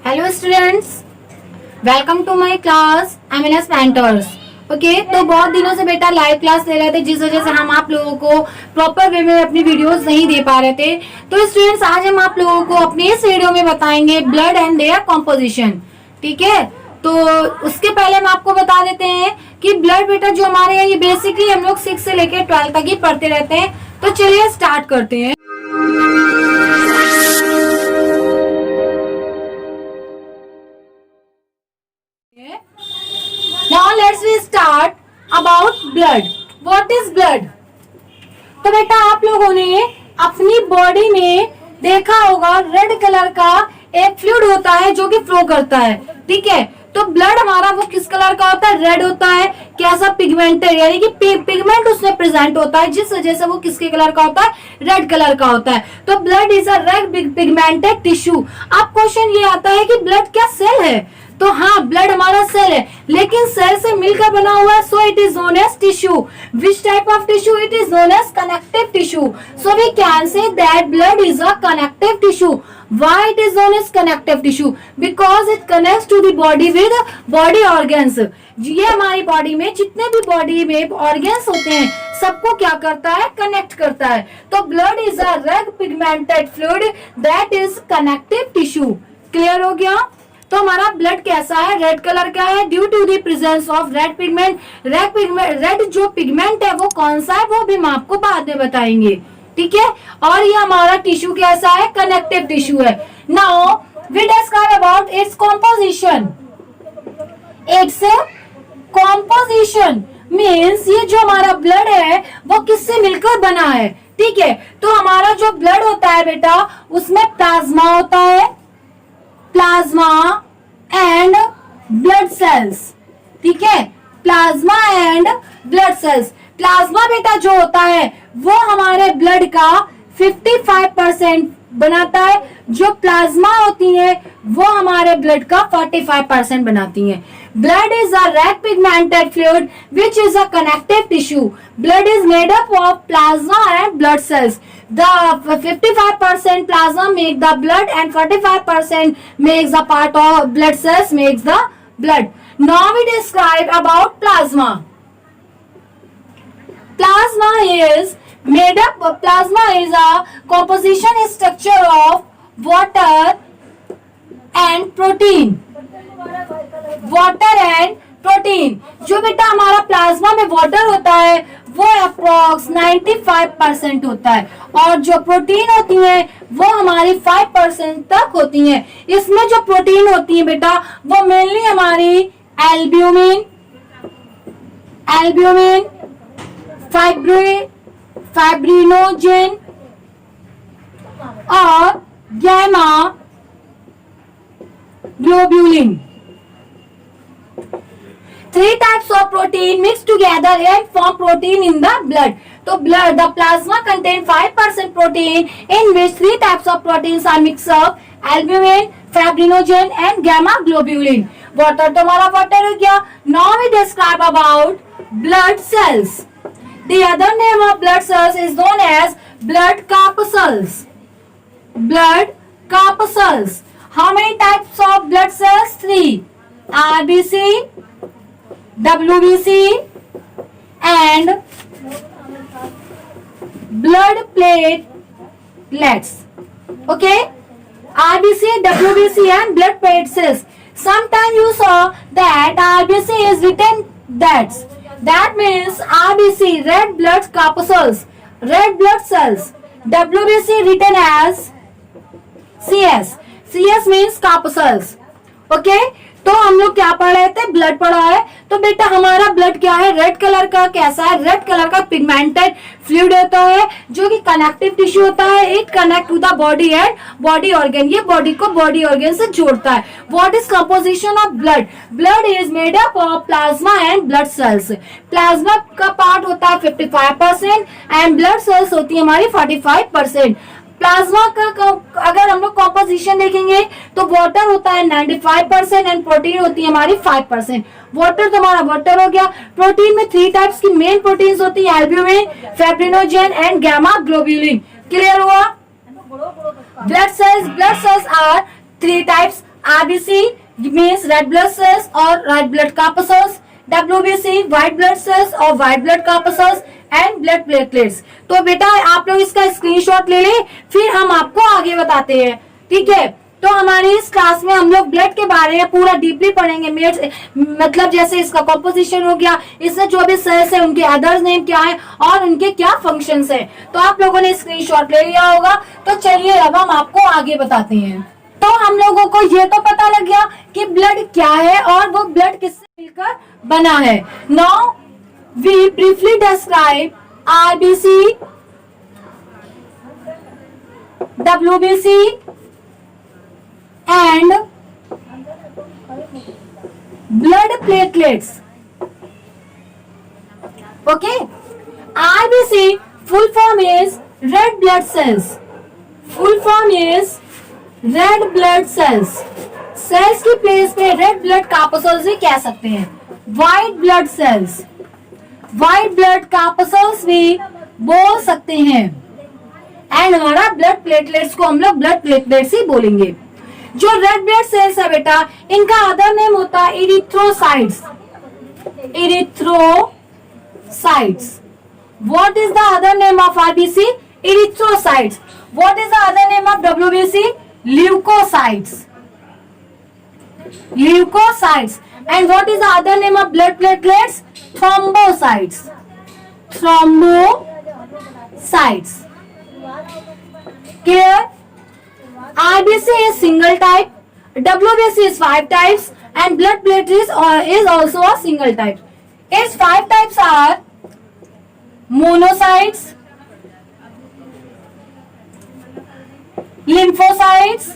Hello students, welcome to my class MNS mentors. Okay, तो बहुत दिनों से बेटा लाइव क्लास ले रहे थे, जिस वजह से हम आप लोगों को प्रॉपर वे में अपनी वीडियोस नहीं दे पा रहे थे। तो स्टूडेंट्स, आज हम आप लोगों को अपने इस वीडियो में बताएंगे ब्लड एंड देयर कॉम्पोजिशन। ठीक है, तो उसके पहले हम आपको बता देते हैं कि ब्लड बेटा जो हमारे हैं ये बेसिकली हम लोग 6 से लेकर 12 तक ही पढ़ते रहते हैं। तो चलिए स्टार्ट करते हैं। Now let's we start about blood. What is blood? तो बेटा आप लोगों ने अपनी बॉडी में देखा होगा रेड कलर का एक फ्लूइड होता है जो कि फ्लो करता है। ठीक है, तो ब्लड हमारा वो किस कलर का होता है? रेड होता है। कैसा? पिगमेंटेड, यानी कि पिगमेंट उसमें प्रेजेंट होता है, जिस वजह से वो किसके कलर का होता है? रेड कलर का होता है। तो blood is a red pigmented tissue. अब क्वेश्चन ये आता है कि ब्लड क्या सेल है? तो हाँ, ब्लड हमारा सेल है, लेकिन सेल से मिलकर बना हुआ है, so it is known as tissue. Which type of tissue? It is known as connective tissue. So we can say that blood is a connective tissue. Why it is known as connective tissue? Because it connects to the body with body organs. ये हमारी body में जितने भी body में organs होते हैं सबको क्या करता है? कनेक्ट करता है। तो blood is a red pigmented fluid that is connective tissue. Clear हो गया? तो हमारा ब्लड कैसा है? रेड कलर का है, due to the presence of red pigment. Red जो पिगमेंट है वो कौन सा है वो भी हम आपको बाद में बताएंगे। ठीक है, और ये हमारा टिश्यू कैसा है? कनेक्टिव टिश्यू है। Now we discuss about its composition. Its composition means ये जो हमारा ब्लड है वो किससे मिलकर बना है। ठीक है, तो हमारा जो ब्लड होता है बेटा उसमें प्लाज्मा होता है, प्लाज्मा एंड ब्लड सेल्स। ठीक है, plasma and blood cells. Plasma बेटा जो होता है वो हमारे ब्लड का 55% बनाता है। जो प्लाज्मा होती है वो हमारे ब्लड का 45% बनाती है। Blood is a red pigmented fluid which is a connective tissue. Blood is made up of plasma and blood sales. The 55% plasma make the blood and 45% makes the part of blood cells makes the blood. Now we describe about plasma. Plasma is made up. Plasma is a composition structure of water and protein. Water and protein. जो बेटा हमारा plasma में water होता है वो approx 95% होता है, और जो प्रोटीन होती है वो हमारी 5% तक होती है। इसमें जो प्रोटीन होती है बेटा वो मेनली हमारी एल्ब्यूमिन, फाइब्रिनोजेन और gamma globulin. 3 types of protein mix together and form protein in the blood. So blood, the plasma contain 5% protein in which 3 types of proteins are mixed up: albumin, fibrinogen and gamma globulin. Water तो हमारा water हो गया। Now we describe about blood cells. The other name of blood cells is known as blood corpuscles. Blood corpuscles. How many types of blood cells? 3. RBC, WBC and blood platelets. Okay, RBC, WBC and blood platelets. Sometimes you saw that RBC is written that means RBC, red blood corpuscles, red blood cells. WBC written as CS. CS means corpuscles. Okay, तो हम लोग क्या पढ़ रहे थे? Blood पढ़ा है। तो बेटा हमारा ब्लड क्या है? रेड कलर का। कैसा है? रेड कलर का पिगमेंटेड फ्लूइड होता है जो कि कनेक्टिव टिश्यू होता है। It connect to the body and body organ. ये बॉडी को बॉडी ऑर्गन से जोड़ता है। What is composition of blood? Blood is made up of plasma and blood cells. Plasma का पार्ट होता है 55% एंड ब्लड सेल्स होती है हमारी 45%। प्लाज्मा का अगर हम लोग कॉम्पोजिशन देखेंगे तो वाटर होता है 95% एंड प्रोटीन होती है हमारी 5%। वाटर तो हमारा वाटर हो गया। प्रोटीन में 3 टाइप्स की मेन प्रोटीन्स होती है, albumin, fibrinogen and gamma globulin. Clear हुआ? Blood cells are 3 types: RBC means red blood cells or red blood corpuscles, WBC white blood cells or white blood corpuscles and blood platelets. तो बेटा आप लोग इसका screenshot ले लें, फिर हम आपको आगे बताते हैं, ठीक है। तो हमारी इस क्लास में हम लोग ब्लड के बारे में पूरा डीपली पढ़ेंगे। मतलब जैसे इसका कॉम्पोजिशन हो गया, इसमें जो भी सेल्स है उनके अदर्स नेम क्या है और उनके क्या फंक्शंस है। तो आप लोगों ने स्क्रीनशॉट ले लिया होगा। तो चलिए अब हम आपको आगे बताते हैं। तो हम लोगों को ये तो पता लग गया कि ब्लड क्या है और वो ब्लड किससे मिलकर बना है। Now we briefly describe RBC, WBC and blood platelets. Okay, RBC full form is red blood cells. Full form is red blood cells. Cells की प्लेस पे रेड ब्लड कार्पसल्स भी कह सकते हैं। White blood cells, white blood corpuscles भी बोल सकते हैं। एंड हमारा ब्लड प्लेटलेट्स को हम लोग ब्लड प्लेटलेट्स ही बोलेंगे। जो रेड ब्लड सेल्स है बेटा, इनका अदर नेम होता है erythrocytes. Erythrocytes. What is the other name of RBC? Erythrocytes. What is the other name of WBC? Leukocytes. Leukocytes. And what is the other name of blood platelets? Thrombocytes. Thrombocytes. Clear? RBC is single type, WBC is 5 types, and blood platelets is also a single type. Its 5 types are monocytes, lymphocytes,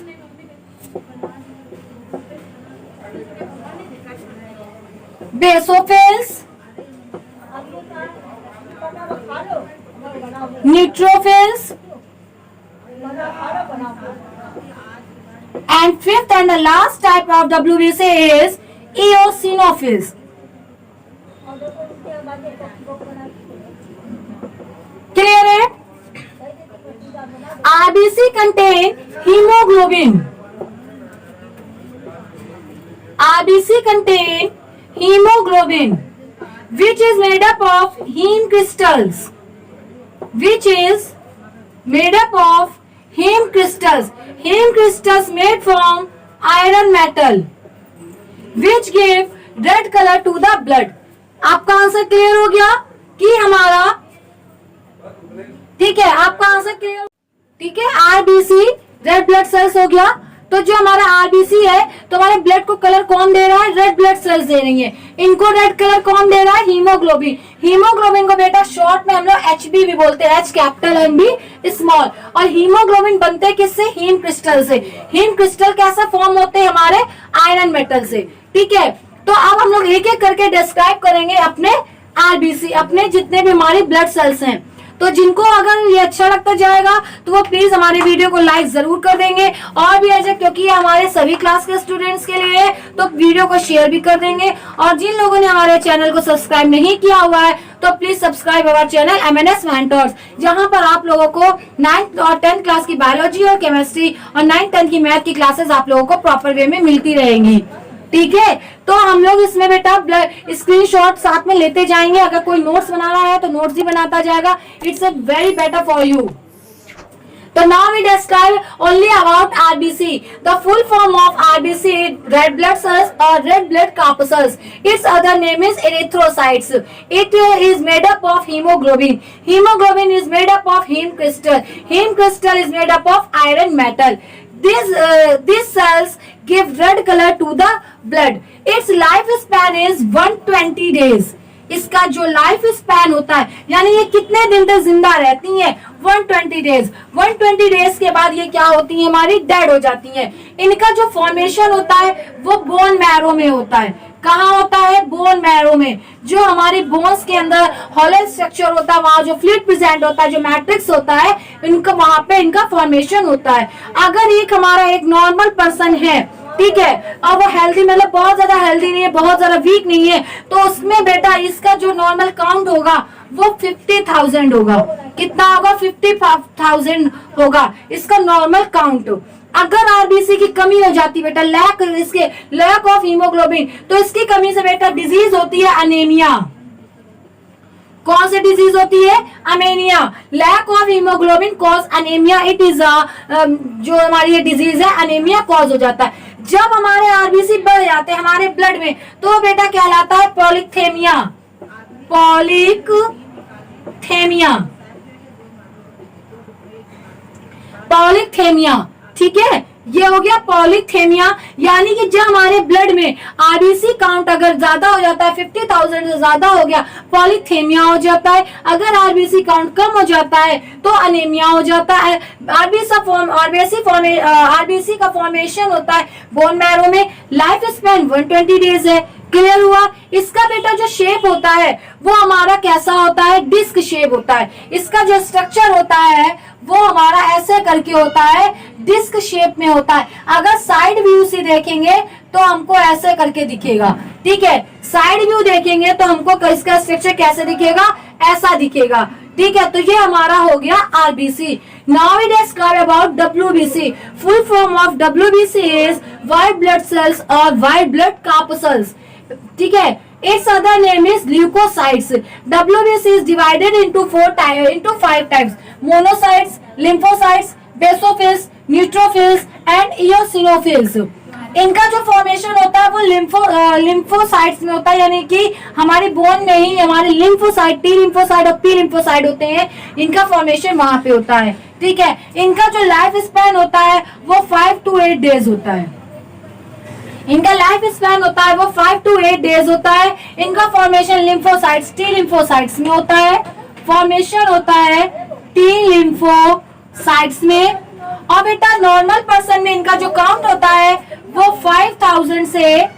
basophils, neutrophils, and fifth and the last type of WBC is eosinophils. Clear it? RBC contain hemoglobin. RBC contain hemoglobin, which is made up of heme crystals. Which is made up of heme crystals. Heme crystals made from iron metal, which give red color to the blood. आपका answer clear हो गया कि हमारा, ठीक है, आपका answer clear, ठीक है। RBC रेड ब्लड सेल्स हो गया। तो जो हमारा RBC है, तो हमारे ब्लड को कलर कौन दे रहा है? रेड ब्लड सेल्स दे रही है। इनको रेड कलर कौन दे रहा है? हीमोग्लोबिन। हीमोग्लोबिन को बेटा शॉर्ट में हम लोग HB भी बोलते हैं, H capital and B small. और हीमोग्लोबिन बनते हैं किससे? हीम क्रिस्टल से। हीम क्रिस्टल कैसे फॉर्म होते हैं? हमारे आयरन मेटल से, ठीक है। तो अब हम लोग एक एक करके डिस्क्राइब करेंगे अपने RBC, अपने जितने भी हमारे ब्लड सेल्स हैं। तो जिनको अगर ये अच्छा लगता जाएगा तो वो प्लीज हमारे वीडियो को लाइक जरूर कर देंगे, और भी ऐसे, क्योंकि ये हमारे सभी क्लास के स्टूडेंट्स के लिए है, तो वीडियो को शेयर भी कर देंगे। और जिन लोगों ने हमारे चैनल को सब्सक्राइब नहीं किया हुआ है तो please subscribe our channel MNS mentors, जहां पर आप लोगों को 9th और 10th क्लास की बायोलॉजी और केमिस्ट्री और 9th 10th की मैथ की क्लासेस आप लोगों को प्रॉपर वे में मिलती रहेंगी, ठीक है। तो हम लोग इसमें बेटा स्क्रीनशॉट साथ में लेते जाएंगे। अगर कोई नोट्स बना रहा है तो नोट्स भी बनाता जाएगा। It's a very better for you. तो now we describe only about RBC. The full form of RBC is red blood cells or red blood corpuscles. Its other name is erythrocytes. It is made up of hemoglobin. Hemoglobin is made up of heme crystal. Heme crystal is made up of iron metal. These cells give red color to the blood. Its life span is 120 days. इसका जो life span होता है, यानी ये कितने दिन तक जिंदा रहती हैं? 120 डेज। 120 डेज के बाद ये क्या होती हैं? हमारी डेड हो जाती हैं। इनका जो फॉर्मेशन होता है वो बोन मैरो में होता है। कहाँ होता है? बोन मैरो में। जो हमारी बोन्स के अंदर हॉलो स्ट्रक्चर होता है, वहां जो फ्लूइड प्रेजेंट होता है, जो मैट्रिक्स होता है, इनका वहां पे इनका फॉर्मेशन होता है। अगर एक हमारा एक नॉर्मल पर्सन है, ठीक है, अब वो हेल्दी, मतलब बहुत ज्यादा हेल्दी नहीं है, बहुत ज्यादा वीक नहीं है, तो उसमें बेटा इसका जो नॉर्मल काउंट होगा वो 50,000 होगा। कितना होगा? 50,000 होगा इसका नॉर्मल काउंट, अगर आरबीसी की कमी हो जाती बेटा, लैक ऑफ हीमोग्लोबिन, तो इसकी कमी से बेटा डिजीज होती है अनेमिया। कौन सी डिजीज होती है? Anaemia. Lack of haemoglobin cause anaemia, it is जो हमारी ये डिजीज है अनेमिया कॉज हो जाता है। जब हमारे आरबीसी बढ़ जाते हैं हमारे ब्लड में तो बेटा कहलाता है पॉलीथेमिया। पॉलीथेमिया, पॉलीथेमिया, ठीक है, ये हो गया पॉलीथेमिया। यानी कि जब हमारे ब्लड में आरबीसी काउंट अगर ज्यादा हो जाता है, 50,000 से ज्यादा हो गया, पॉलीथेमिया हो जाता है। अगर आरबीसी काउंट कम हो जाता है तो अनेमिया हो जाता है। आरबीसी का फॉर्मेशन होता है बोन मैरो में। लाइफ स्पैन 120 डेज है। क्लियर हुआ? इसका बेटा जो शेप होता है वो हमारा कैसा होता है? डिस्क शेप होता है। इसका जो स्ट्रक्चर होता है वो हमारा ऐसे करके होता है, डिस्क शेप में होता है। अगर साइड व्यू से देखेंगे तो हमको ऐसे करके दिखेगा, ठीक है। साइड व्यू देखेंगे तो हमको इसका स्ट्रक्चर कैसे दिखेगा? ऐसा दिखेगा, ठीक है। तो ये हमारा हो गया RBC. Now we discuss about WBC. Full form of WBC is white blood cells और व्हाइट ब्लड कार्पस्कल्स, ठीक है। Its other name is leukocytes. WBC is divided into 5 types: monocytes, lymphocytes, basophils, neutrophils and eosinophils. इनका जो formation होता है वो lymphocytes में होता है, यानी कि हमारी बोन में ही हमारे लिम्फोसाइट, टी लिम्फोसाइट और पी लिम्फोसाइट होते हैं। इनका फॉर्मेशन वहां पे होता है, ठीक है। इनका जो लाइफ स्पैन होता है वो 5 to 8 डेज होता है। इनका लाइफ स्पैन होता है वो 5 to 8 डेज होता है। इनका फॉर्मेशन लिम्फोसाइट्स, टी लिम्फोसाइट्स में होता है। फॉर्मेशन होता है टी लिम्फोसाइट्स में। और बेटा नॉर्मल पर्सन में इनका जो काउंट होता है वो 5000 से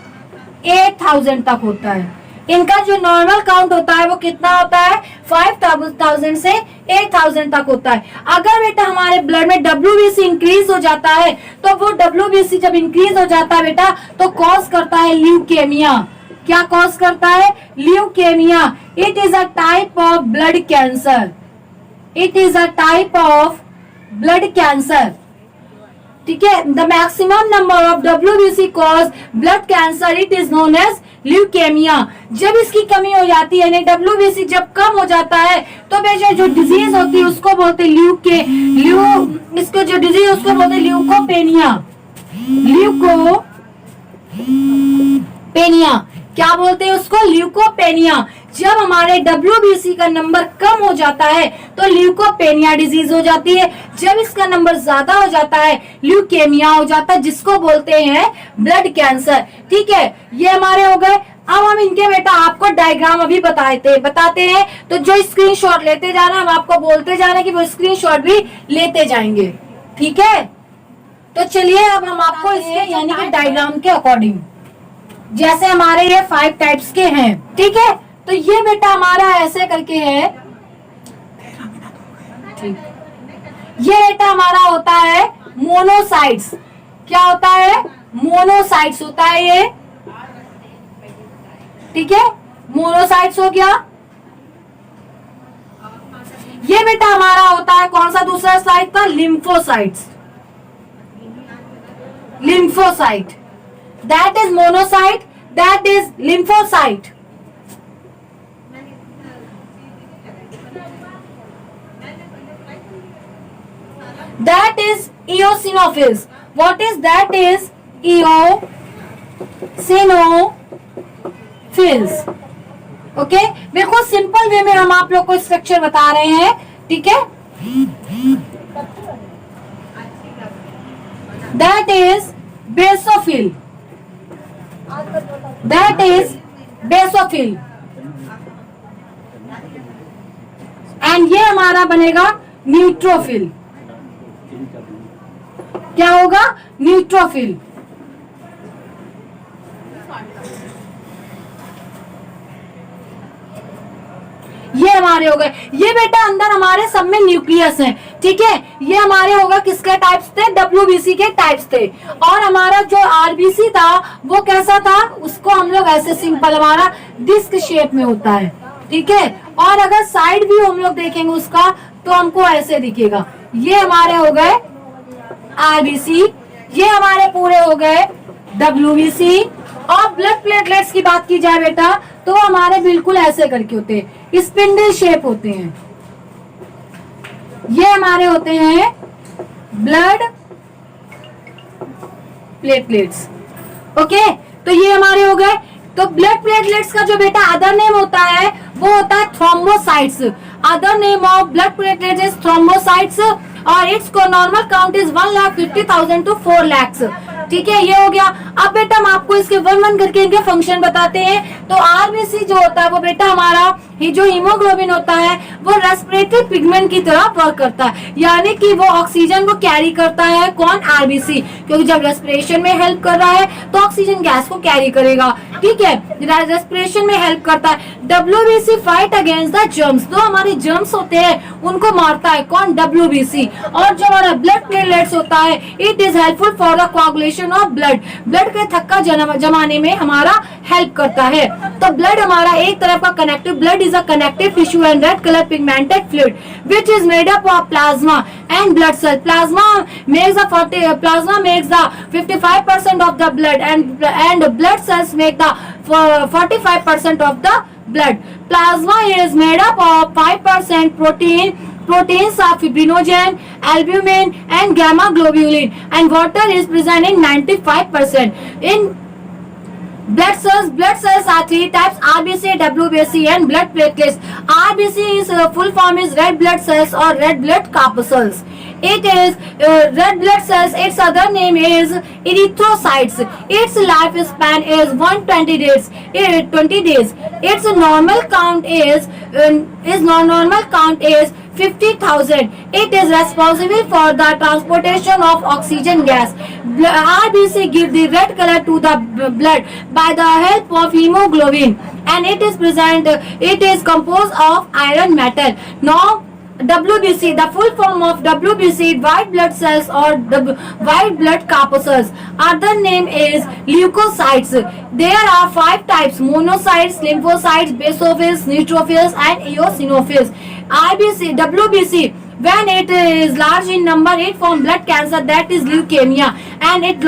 8000 तक होता है। इनका जो नॉर्मल काउंट होता है वो कितना होता है? 5000 से 8000 तक होता है। अगर बेटा हमारे ब्लड में डब्ल्यूबीसी इंक्रीज हो जाता है तो वो डब्ल्यूबीसी जब इंक्रीज हो जाता है बेटा तो कॉज करता है ल्यूकेमिया। क्या कॉज करता है? Leukaemia. It is a type of blood cancer. It is a type of blood cancer, ठीक है। The maximum number of WBC cause blood cancer, it is known as leukaemia. जब इसकी कमी हो जाती है, यानी डब्ल्यूबीसी जब कम हो जाता है तो बेटा जो डिजीज होती है उसको बोलते हैं इसको जो डिजीज उसको बोलते हैं ल्यूकोपेनिया। ल्यूकोपेनिया, क्या बोलते हैं उसको? ल्यूकोपेनिया। जब हमारे डब्ल्यूबीसी का नंबर कम हो जाता है तो ल्यूकोपेनिया डिजीज हो जाती है। जब इसका नंबर ज्यादा हो जाता है ल्यूकेमिया हो जाता है, जिसको बोलते हैं ब्लड कैंसर, ठीक है। ये हमारे हो गए। अब हम इनके बेटा आपको डायग्राम अभी बताते हैं, तो जो स्क्रीनशॉट लेते जाना, हम आपको बोलते जाना कि वो स्क्रीनशॉट भी लेते जाएंगे, ठीक है। तो चलिए अब हम आपको इसके यानी कि डायग्राम के अकॉर्डिंग, जैसे हमारे ये 5 टाइप्स के हैं, ठीक है। तो ये बेटा हमारा ऐसे करके है, ठीक। ये बेटा हमारा होता है मोनोसाइट्स। क्या होता है? मोनोसाइट्स होता है ये, ठीक है। मोनोसाइट्स हो गया। ये बेटा हमारा होता है कौन सा दूसरा साइट था? Lymphocytes. Lymphocyte, that is monocyte, that is lymphocyte. That is eosinophils. What is that? Is eosinophils. Okay, बिल्कुल सिंपल वे में हम आप लोग को स्ट्रक्चर बता रहे हैं, ठीक है। That is basophil. That is basophil. And ये हमारा बनेगा न्यूट्रोफिल। क्या होगा? न्यूट्रोफिल। ये हमारे हो गए। ये बेटा अंदर हमारे सब में न्यूक्लियस है, ठीक है। ये हमारे होगा किसके टाइप्स थे? डब्ल्यूबीसी के टाइप्स थे। और हमारा जो आरबीसी था वो कैसा था? उसको हम लोग ऐसे सिंपल हमारा डिस्क शेप में होता है, ठीक है। और अगर साइड व्यू हम लोग देखेंगे उसका तो हमको ऐसे दिखेगा। ये हमारे हो गए आरबीसी ये हमारे पूरे हो गए WBC। और ब्लड प्लेटलेट्स की बात की जाए बेटा तो हमारे बिल्कुल ऐसे करके होते हैं, स्पिंडल शेप होते हैं। ये हमारे होते हैं ब्लड प्लेटलेट्स। ओके, तो ये हमारे हो गए। तो ब्लड प्लेटलेट्स का जो बेटा अदर नेम होता है वो होता है thrombocytes. Other name of blood platelets is thrombocytes और its normal count is 1,50,000 to 4 lakhs। ठीक है, ये हो गया। अब बेटा हम आपको इसके वन करके इनके फंक्शन बताते हैं। तो आरबीसी जो होता है वो बेटा हमारा जो हीमोग्लोबिन होता है वो रेस्पिरेटरी पिगमेंट की तरह वर्क करता है, यानी कि वो ऑक्सीजन को कैरी करता है। कौन? आरबीसी, क्योंकि जब रेस्पिरेशन में हेल्प कर रहा है तो ऑक्सीजन गैस को कैरी करेगा। ठीक है, रेस्पिरेशन में हेल्प करता है। WBC fight against the germs, जो हमारे जर्म्स होते हैं उनको मारता है। कौन? डब्ल्यूबीसी। और जो हमारा ब्लड प्लेटलेट्स होता है it is helpful for the coagulation of blood, blood के थक्का जमाने में हमारा हेल्प करता है। तो ब्लड हमारा एक तरफ का connective, blood is a connective tissue and red color pigmented fluid which is made up of plasma and blood cell. Plasma makes the 55% of the blood and blood cells make the 45% of the blood. Plasma is made up of 5% proteins are fibrinogen, albumin and gamma globulin, and water is present in 95%. In blood cells are three types: RBC, WBC and blood platelets. RBC is full form is red blood cells or red blood corpuscles. It is red blood cells. Its other name is erythrocytes. Its lifespan is 120 days. 20 days. Its normal count is 50,000. It is responsible for the transportation of oxygen gas. RBC gives the red color to the blood by the help of hemoglobin, and it is composed of iron metal. Now WBC, the full form of WBC, white blood cells or white blood corpuscles. Other name is leukocytes. There are 5 types: monocytes, lymphocytes, basophils, neutrophils and eosinophils. WBC, when it is large in number it form blood cancer, that is leukemia, and it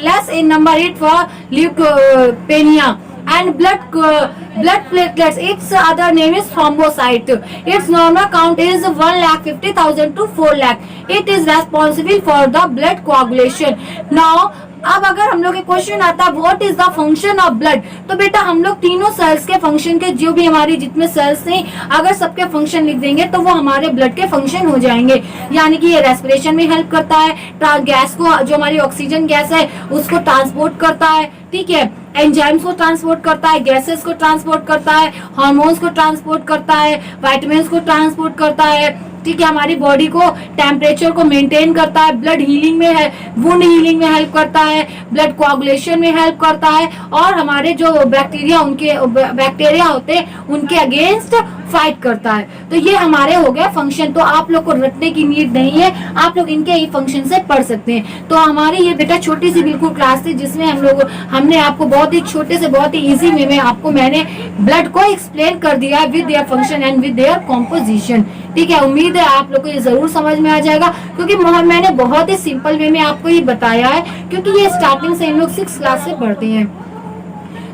less in number it for leukopenia. And blood platelets, its other name is thrombocyte. Its normal count is 1,50,000 to 4 lakh. It is responsible for the blood coagulation. Now अब अगर हम लोग के question आता है what is the function of blood, तो बेटा हम लोग तीनों सेल्स के फंक्शन के, जो भी हमारी जितने सेल्स हैं, अगर सबके फंक्शन लिख देंगे तो वो हमारे ब्लड के फंक्शन हो जाएंगे। यानी कि ये रेस्पिरेशन में हेल्प करता है, गैस को, जो हमारी ऑक्सीजन गैस है उसको ट्रांसपोर्ट करता है। ठीक है, एंजाइम्स को ट्रांसपोर्ट करता है, गैसेस को ट्रांसपोर्ट करता है, हार्मोन्स को ट्रांसपोर्ट करता है, वाइटामिन्स को ट्रांसपोर्ट करता है। ठीक है, हमारी बॉडी को टेम्परेचर को मेंटेन करता है, ब्लड हीलिंग में है, वुंड हीलिंग में हेल्प करता है, ब्लड कोआगुलेशन में हेल्प करता है, और हमारे जो बैक्टीरिया होते हैं उनके अगेंस्ट फाइट करता है। तो ये हमारे हो गए फंक्शन। तो आप लोग को रटने की नीड नहीं है, आप लोग इनके ही फंक्शन से पढ़ सकते हैं। तो हमारी ये बेटा छोटी सी बिल्कुल क्लास थी जिसमें हमने आपको बहुत ही छोटे से बहुत ही इजी वे में आपको मैंने ब्लड को एक्सप्लेन कर दिया with their function and with their composition. ठीक है, उम्मीद है आप लोग को ये जरूर समझ में आ जाएगा, क्योंकि मैंने बहुत ही सिंपल वे में आपको ये बताया है, क्योंकि ये स्टार्टिंग से इन लोग 6th क्लास से पढ़ते हैं।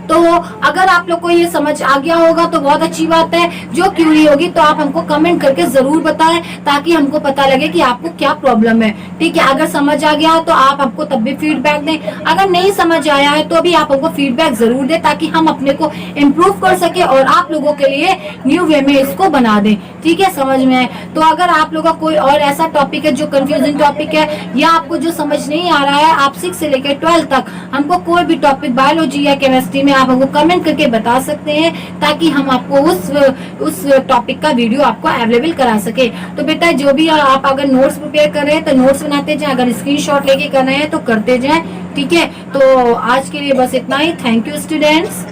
तो अगर आप लोग को ये समझ आ गया होगा तो बहुत अच्छी बात है। जो क्यूरी होगी तो आप हमको कमेंट करके जरूर बताएं, ताकि हमको पता लगे कि आपको क्या प्रॉब्लम है। ठीक है, अगर समझ आ गया तो आप हमको तब भी फीडबैक दें, अगर नहीं समझ आया है तो भी आप हमको फीडबैक जरूर दें, ताकि हम अपने को इम्प्रूव कर सके और आप लोगों के लिए न्यू वे में इसको बना दें। ठीक है, समझ में आए तो अगर आप लोगों का कोई और ऐसा टॉपिक है जो कंफ्यूजिंग टॉपिक है, या आपको जो समझ नहीं आ रहा है, आप 6 से लेकर 12 तक हमको कोई भी टॉपिक बायोलॉजी या केमिस्ट्री में आप हमको कमेंट करके बता सकते हैं, ताकि हम आपको उस टॉपिक का वीडियो आपको अवेलेबल करा सके। तो बेटा जो भी आप अगर नोट्स प्रिपेयर कर रहे हैं तो नोट्स बनाते जाए, अगर स्क्रीनशॉट लेके करना है तो करते जाए। ठीक है, तो आज के लिए बस इतना ही। Thank you students.